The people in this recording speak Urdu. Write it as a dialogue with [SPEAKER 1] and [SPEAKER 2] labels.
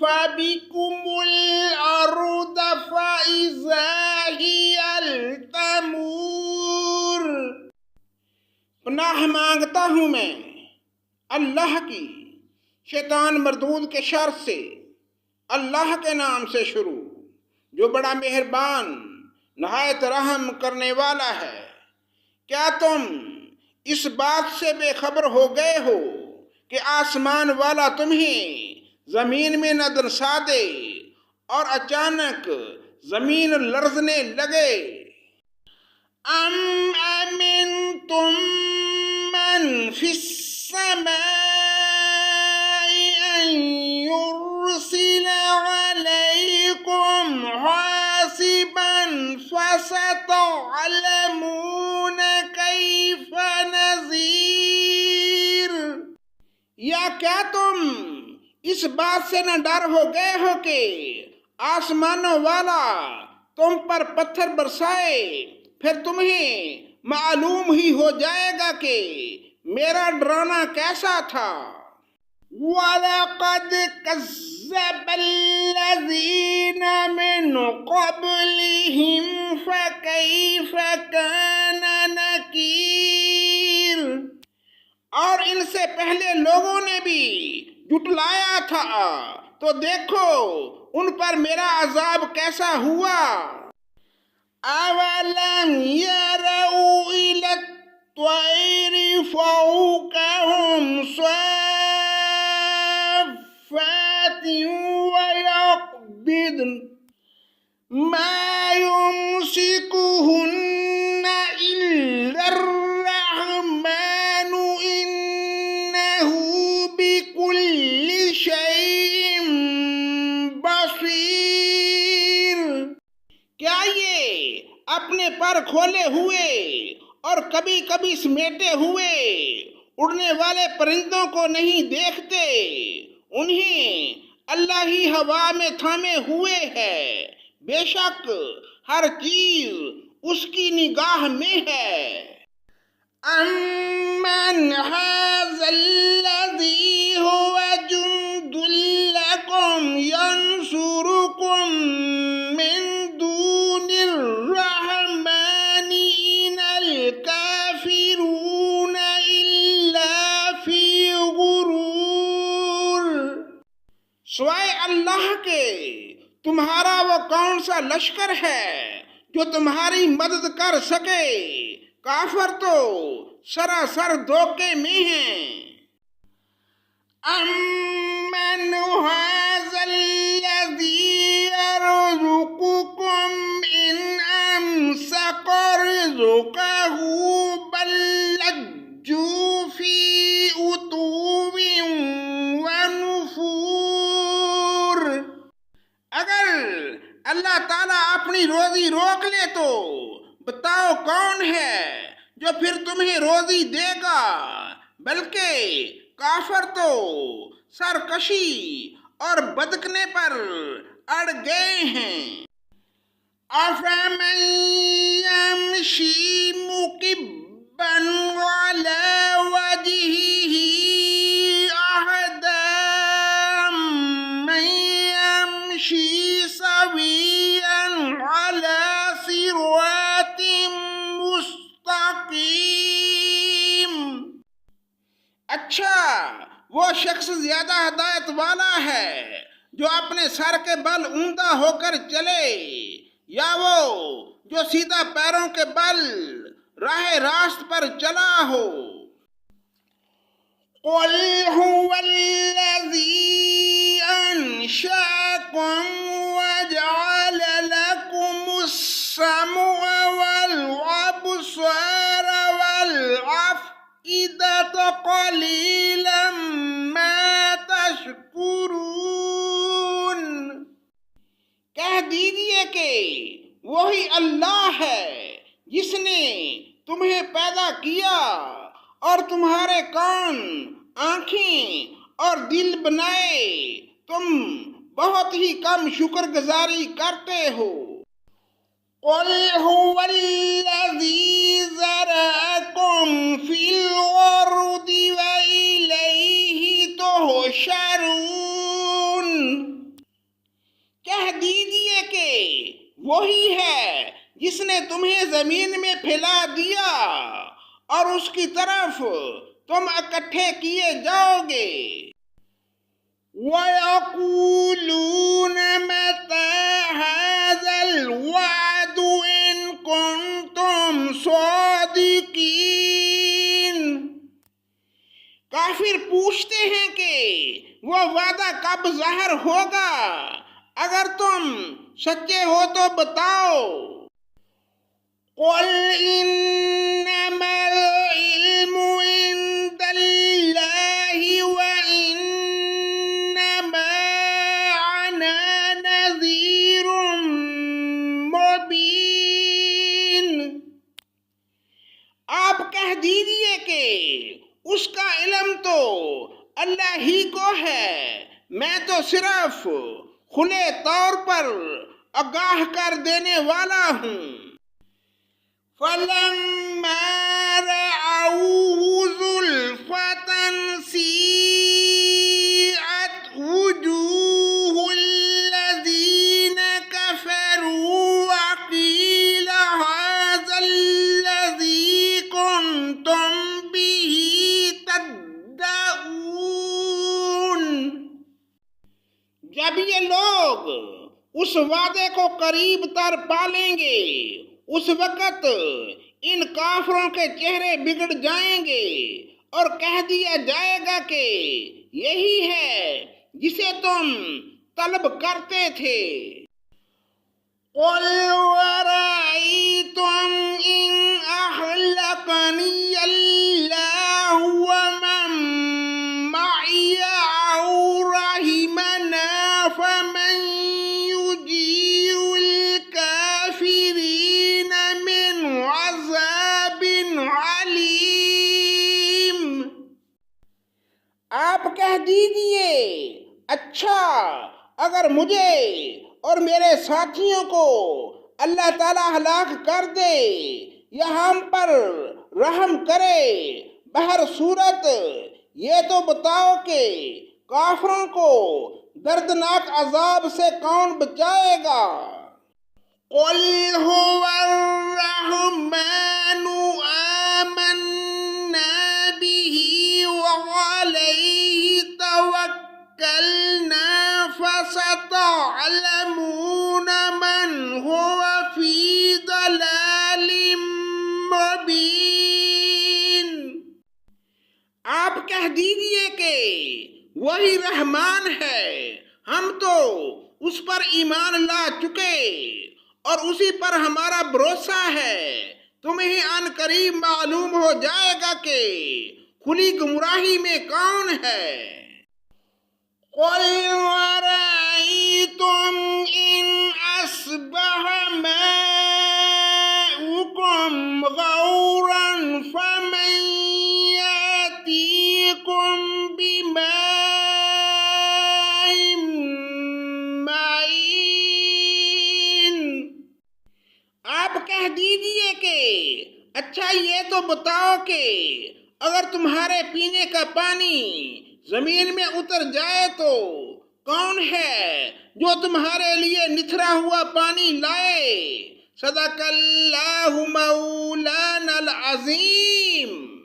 [SPEAKER 1] بكم الأرض فإذا هي تمور۔ پناہ مانگتا ہوں میں اللہ کی شیطان مردود کے شر سے، اللہ کے نام سے شروع جو بڑا مہربان نہایت رحم کرنے والا ہے۔ کیا تم اس بات سے بے خبر ہو گئے ہو کہ آسمان والا تمہیں زمین میں نہ درسا دے اور اچانک زمین لرزنے لگے؟ ام امنتم من فی السماء ان يرسل عليكم حاسبا فستعلمون كيف نذير۔ یا کیا تم اس بات سے نہ ڈر ہو گئے ہو کہ آسمانوں والا تم پر پتھر برسائے، پھر تمہیں معلوم ہی ہو جائے گا کہ میرا ڈرانا کیسا تھا۔ وَلَقَدْ كَذَّبَ الَّذِينَ مِنْ قَبْلِهِمْ فَكَيْفَ كَانَ نَكِيرِ۔ اور ان سے پہلے لوگوں نے بھی جھٹلایا تھا، تو دیکھو ان پر میرا عذاب کیسا ہوا۔ أَوَلَمْ يَرَوْا إِلَى الطَّيْرِ فَوْقَهُمْ صَافَّاتٍ وَيَقْبِضْنَ مَا يُمْسِكُهُنَّ إِلَّا الرَّحْمَنُ إِنَّهُ بِكُلِّ شَيْءٍ بَصِيرٌ۔ کیا یہ اپنے پر کھولے ہوئے اور کبھی کبھی سمیٹے ہوئے اڑنے والے پرندوں کو نہیں دیکھتے؟ انہیں اللہ ہی ہوا میں تھامے ہوئے ہے، بے شک ہر چیز اس کی نگاہ میں ہے۔ أَمَّنْ هَذَا الَّذِي هُوَ جُنْدٌ لَكُمْ يَنْصُرُكُمْ مِنْ دُونِ الرَّحْمَنِ إِنِ الْكَافِرُونَ إِلَّا فِي غُرُورٍ۔ سوائے اللہ کے تمہارا وہ کون سا لشکر ہے جو تمہاری مدد کر سکے؟ کافر تو سراسر دھوکے میں ہیں۔ أَمَّنْ هَذَا الَّذِي يَرْزُقُكُمْ إِنْ أَمْسَكَ رِزْقَهُ بَل لَّجُّوا فِي عُتُوٍّ وَنُفُورٍ۔ اگر اللہ تعالیٰ اپنی روزی روک لے تو بتاؤ کون ہے جو پھر تمہیں روزی دے گا؟ بلکہ کافر تو سرکشی اور بدکنے پر اڑ گئے ہیں۔ أَفَمَن يَمْشِي مُكِبًّا عَلَى وَجْهِهِ أَهْدَىٰ أَمَّن يَمْشِي سَوِيًّا عَلَى صِرَاطٍ مستقیم۔ اچھا وہ شخص زیادہ ہدایت والا ہے جو اپنے سر کے بل اوندا ہو کر چلے، یا وہ جو سیدھا پیروں کے بل راہ راست پر چلا ہو؟ قُلْ هُوَ الَّذِي أَنشَأَكُمْ وَجَعَلَ لَكُمُ السَّمْعَ وَالْأَبْصَارَ وَالْأَفْئِدَةَ قَلِيلًا مَا تَشْكُرُونَ۔ کہہ دیجئے کہ وہی اللہ ہے جس نے تمہیں پیدا کیا اور تمہارے کان، آنکھیں اور دل بنائے، تم بہت ہی کم شکر گزاری کرتے ہو۔ قُلْ هُوَ الَّذِي ذَرَأَكُمْ فِي الْأَرْضِ وَإِلَيْهِ تُحْشَرُونَ۔ وہی ہے جس نے تمہیں زمین میں پھیلا دیا اور اس کی طرف تم اکٹھے کیے جاؤ گے۔ وَيَقُولُونَ مَتَى هَذَا الْوَعْدُ إِن كُنتُمْ صَادِقِينَ۔ کافر پوچھتے ہیں کہ وہ وعدہ کب ظاہر ہوگا، اگر تم سچے ہو تو بتاؤ۔ قُلْ إِنَّمَا الْعِلْمُ عِندَ اللَّهِ وَإِنَّمَا أَنَا نَذِيرٌ مُبِينٌ۔ آپ کہہ دیجئے کہ اس کا علم تو اللہ ہی کو ہے، میں تو صرف کھلے طور پر آگاہ کر دینے والا ہوں۔ فَلَمَّا رَأَوْهُ زُلْفَةً سِيئَتْ وُجُوهُ الَّذِينَ كَفَرُوا وَقِيلَ هَذَا الَّذِي كُنتُمْ بِهِ تَدَّعُونَ۔ جب یہ لوگ اس وعدے کو قریب تر پالیں گے، اس وقت ان کافروں کے چہرے بگڑ جائیں گے اور کہہ دیا جائے گا کہ یہی ہے جسے تم طلب کرتے تھے۔ قُلْ وَرَأَيْتُمْ إِنْ أَهْلَكَنِيَ اللَّهُ وَمَن مَّعِيَ أَوْ رَحِمَنَا فَمَن يُجِيرُ الْكَافِرِينَ مِنْ عَذَابٍ عَلِيمٍ۔ آپ کہہ دیجئے، اچھا اگر مجھے اور میرے ساتھیوں کو اللہ تعالیٰ ہلاک کر دے یا ہم پر رحم کرے، بہر صورت یہ تو بتاؤ کہ کافروں کو دردناک عذاب سے کون بچائے گا؟ قُلْ هُوَ الرَّحْمَنُ آمَنَّا بِهِ وَعَلَيْهِ تَوَكَّلْنَا فَسَتَعْلَمُونَ مَنْ هُوَ فِي ضَلَالٍ مُبِينٍ۔ آپ کہہ دیجئے کہ وہی رحمان ہے، ہم تو اس پر ایمان لا چکے اور اسی پر ہمارا بھروسہ ہے، تمہیں عن قریب معلوم ہو جائے گا کہ کھلی گمراہی میں کون ہے۔ قُلْ وَرَأَيْتُمْ إِنْ أَصْبَحَ مَاؤُكُمْ غَوْرًا فَمَنْ يَأْتِيكُمْ بِمَاءٍ مَّعِينٍ۔ آپ کہہ دیجئے کہ اچھا یہ تو بتاؤ کہ اگر تمہارے پینے کا پانی زمین میں اتر جائے تو کون ہے جو تمہارے لیے نتھرا ہوا پانی لائے؟ صدق اللہ مولانا العظیم۔